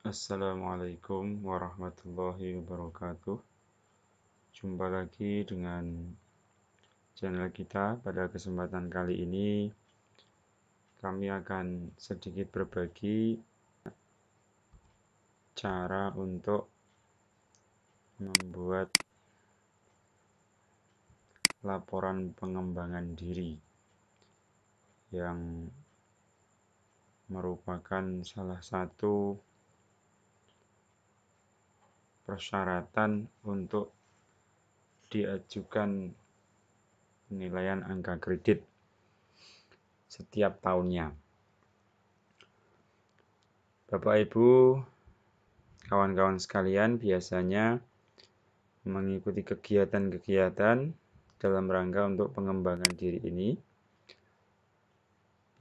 Assalamualaikum warahmatullahi wabarakatuh. Jumpa lagi dengan channel kita. Pada kesempatan kali ini kami akan sedikit berbagi cara untuk membuat laporan pengembangan diri yang merupakan salah satu persyaratan untuk diajukan penilaian angka kredit setiap tahunnya. Bapak Ibu, kawan-kawan sekalian biasanya mengikuti kegiatan-kegiatan dalam rangka untuk pengembangan diri ini.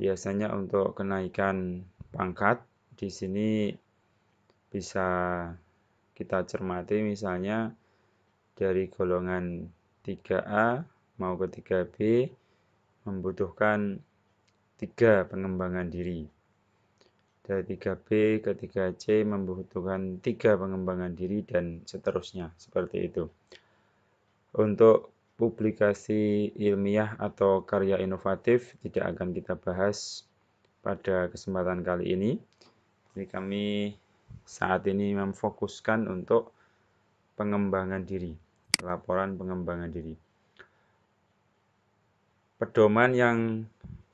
Biasanya untuk kenaikan pangkat di sini bisa kita cermati misalnya dari golongan 3A mau ke 3B membutuhkan 3 pengembangan diri. Dari 3B ke 3C membutuhkan 3 pengembangan diri dan seterusnya, seperti itu. Untuk publikasi ilmiah atau karya inovatif tidak akan kita bahas pada kesempatan kali ini. Jadi kami saat ini memfokuskan untuk pengembangan diri, laporan pengembangan diri. Pedoman yang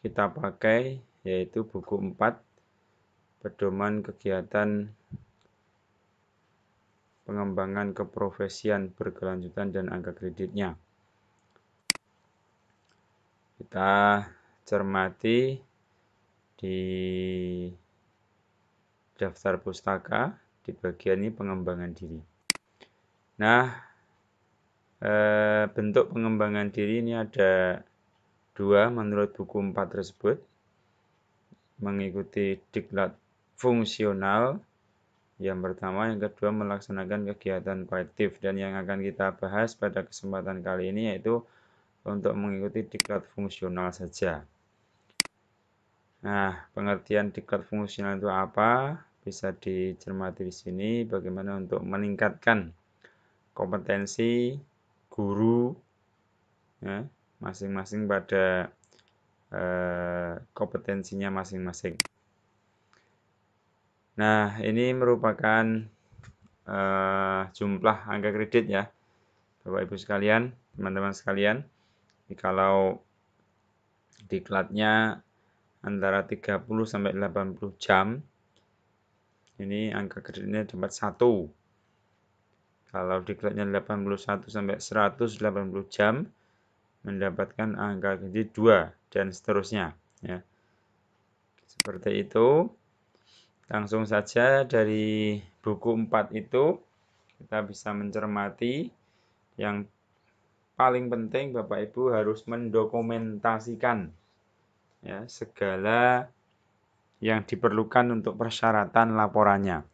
kita pakai yaitu buku 4, pedoman kegiatan pengembangan keprofesian berkelanjutan dan angka kreditnya. Kita cermati di daftar pustaka di bagian ini pengembangan diri. Nah, bentuk pengembangan diri ini ada 2 menurut buku 4 tersebut. Mengikuti diklat fungsional yang pertama, yang kedua melaksanakan kegiatan kolektif, dan yang akan kita bahas pada kesempatan kali ini yaitu untuk mengikuti diklat fungsional saja. Nah, pengertian diklat fungsional itu apa? Bisa dicermati di sini bagaimana untuk meningkatkan kompetensi guru ya, masing-masing pada kompetensinya masing-masing. Nah, ini merupakan jumlah angka kredit ya, Bapak Ibu sekalian, teman-teman sekalian. Jadi kalau diklatnya antara 30 sampai 80 jam, ini angka kreditnya dapat 1. Kalau diklatnya 81 sampai 180 jam, mendapatkan angka kredit 2 dan seterusnya ya. Seperti itu. Langsung saja dari buku 4 itu kita bisa mencermati yang paling penting Bapak Ibu harus mendokumentasikan ya, segala yang diperlukan untuk persyaratan laporannya.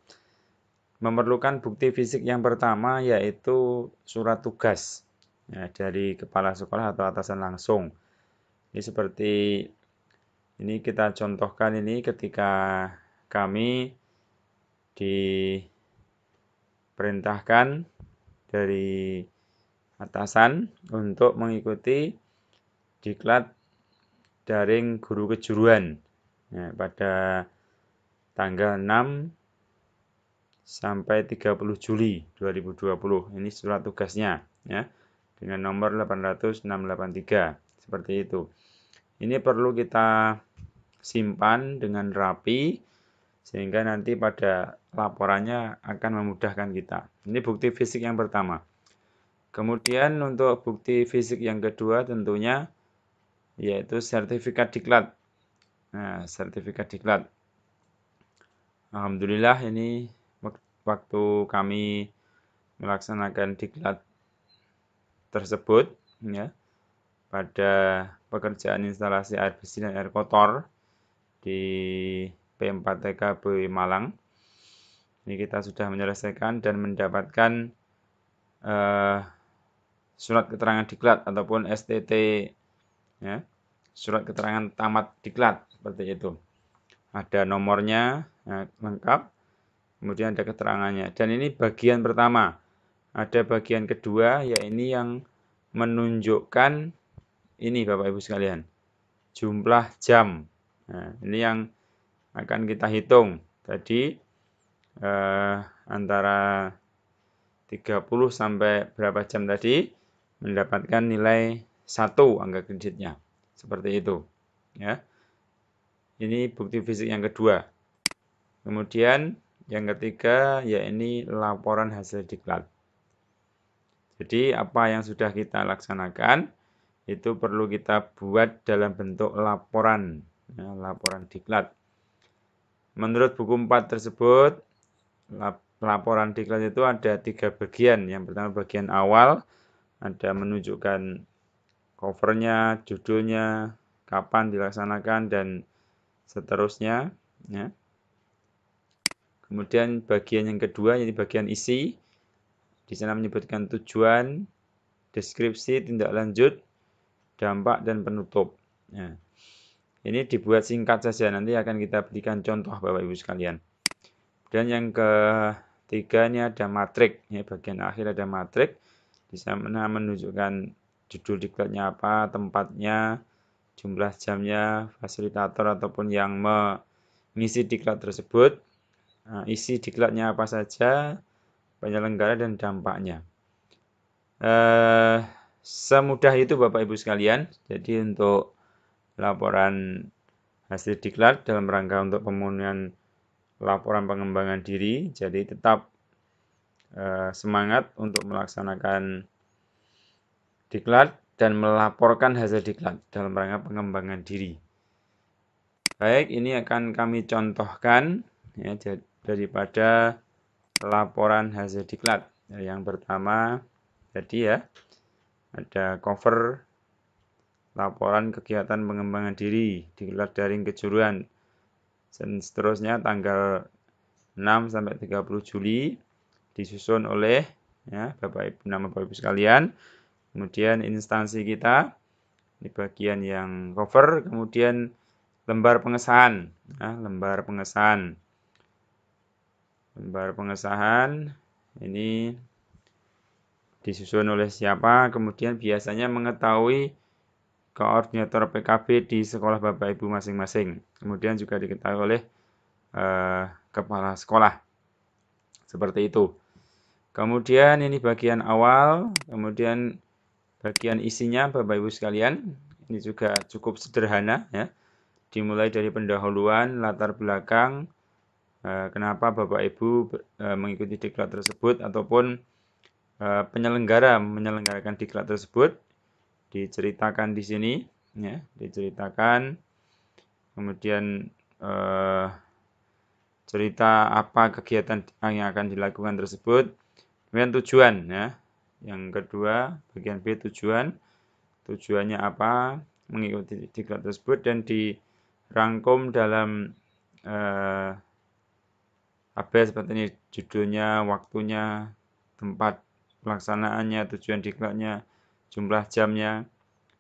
Memerlukan bukti fisik yang pertama yaitu surat tugas ya, dari kepala sekolah atau atasan langsung. Ini seperti ini kita contohkan ini ketika kami diperintahkan dari atasan untuk mengikuti diklat daring guru kejuruan ya, pada tanggal 6 sampai 30 Juli 2020. Ini surat tugasnya ya, dengan nomor 800-683 seperti itu. Ini perlu kita simpan dengan rapi sehingga nanti pada laporannya akan memudahkan kita. Ini bukti fisik yang pertama. Kemudian untuk bukti fisik yang kedua tentunya yaitu sertifikat diklat. Nah, sertifikat diklat. Alhamdulillah ini waktu kami melaksanakan diklat tersebut ya, pada pekerjaan instalasi air bersih dan air kotor di P4TKB Malang. Ini kita sudah menyelesaikan dan mendapatkan surat keterangan diklat ataupun STT ya, surat keterangan tamat diklat seperti itu. Ada nomornya ya, lengkap kemudian ada keterangannya. Dan ini bagian pertama. Ada bagian kedua, yaitu yang menunjukkan ini Bapak Ibu sekalian, jumlah jam. Nah, ini yang akan kita hitung. Tadi antara 30 sampai berapa jam tadi mendapatkan nilai 1 angka kreditnya. Seperti itu. Ya. Ini bukti fisik yang kedua. Kemudian yang ketiga yaitu laporan hasil diklat. Jadi apa yang sudah kita laksanakan itu perlu kita buat dalam bentuk laporan, ya, laporan diklat. Menurut buku 4 tersebut, laporan diklat itu ada 3 bagian. Yang pertama bagian awal, ada menunjukkan covernya, judulnya, kapan dilaksanakan, dan seterusnya. Ya. Kemudian bagian yang kedua, yaitu bagian isi. Di sana menyebutkan tujuan, deskripsi, tindak lanjut, dampak, dan penutup. Ya. Ini dibuat singkat saja, nanti akan kita berikan contoh Bapak Ibu sekalian. Dan yang ketiga ini ada matrik, ya, bagian akhir ada matrik, di sana menunjukkan judul diklatnya apa, tempatnya, jumlah jamnya, fasilitator ataupun yang mengisi diklat tersebut, isi diklatnya apa saja, penyelenggara dan dampaknya. Semudah itu Bapak Ibu sekalian. Jadi untuk laporan hasil diklat dalam rangka untuk pemenuhan laporan pengembangan diri, jadi tetap semangat untuk melaksanakan diklat dan melaporkan hasil diklat dalam rangka pengembangan diri. Baik, ini akan kami contohkan ya, daripada laporan hasil diklat. Yang pertama tadi ya, ada cover laporan kegiatan pengembangan diri diklat daring kejuruan. Dan seterusnya tanggal 6 sampai 30 Juli disusun oleh ya, Bapak Ibu, nama Bapak Ibu sekalian. Kemudian instansi kita di bagian yang cover, kemudian lembar pengesahan, ya, lembar pengesahan ini disusun oleh siapa, kemudian biasanya mengetahui koordinator PKB di sekolah Bapak Ibu masing-masing. Kemudian juga diketahui oleh kepala sekolah. Seperti itu. Kemudian ini bagian awal, kemudian bagian isinya Bapak Ibu sekalian. Ini juga cukup sederhana ya. Dimulai dari pendahuluan, latar belakang, kenapa Bapak Ibu mengikuti diklat tersebut ataupun menyelenggarakan diklat tersebut. Diceritakan di sini ya, diceritakan, kemudian cerita apa kegiatan yang akan dilakukan tersebut, kemudian tujuan ya. Yang kedua bagian B, tujuannya apa mengikuti diklat tersebut, dan dirangkum dalam tabel seperti ini, judulnya, waktunya, tempat pelaksanaannya, tujuan diklatnya, jumlah jamnya,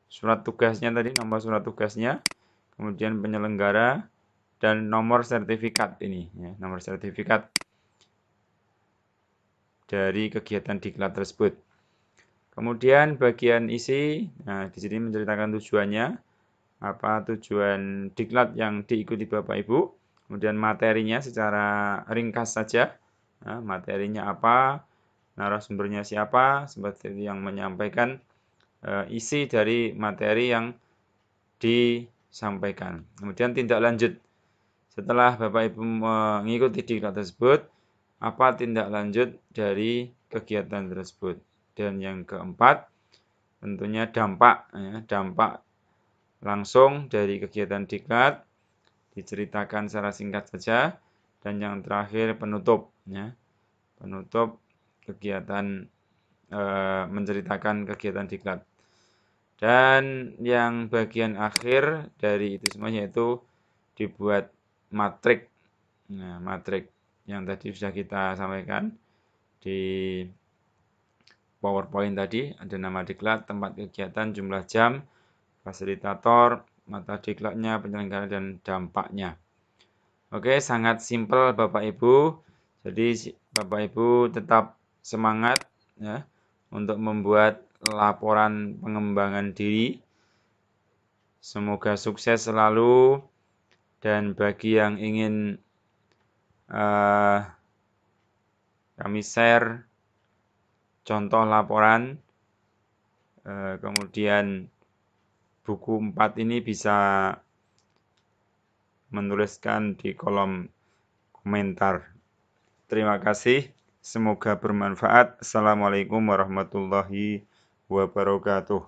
surat tugasnya tadi, nomor surat tugasnya, kemudian penyelenggara, dan nomor sertifikat ini, ya, nomor sertifikat dari kegiatan diklat tersebut. Kemudian bagian isi, nah di sini menceritakan tujuannya, apa tujuan diklat yang diikuti Bapak Ibu, kemudian materinya secara ringkas saja, nah, materinya apa, narasumbernya siapa, seperti yang menyampaikan isi dari materi yang disampaikan. Kemudian tindak lanjut. Setelah Bapak Ibu mengikuti diklat tersebut, apa tindak lanjut dari kegiatan tersebut. Dan yang keempat, tentunya dampak. Ya, dampak langsung dari kegiatan diklat, diceritakan secara singkat saja. Dan yang terakhir, penutup. Ya, penutup kegiatan, menceritakan kegiatan diklat. Dan yang bagian akhir dari itu semua yaitu dibuat matrik. Nah, matrik yang tadi sudah kita sampaikan di PowerPoint tadi, ada nama diklat, tempat kegiatan, jumlah jam, fasilitator, mata diklatnya, penyelenggara, dan dampaknya. Oke, sangat simpel Bapak Ibu. Jadi Bapak Ibu tetap semangat ya untuk membuat laporan pengembangan diri. Semoga sukses selalu, dan bagi yang ingin kami share contoh laporan, kemudian buku 4 ini bisa menuliskan di kolom komentar. Terima kasih, semoga bermanfaat. Assalamualaikum warahmatullahi wabarakatuh.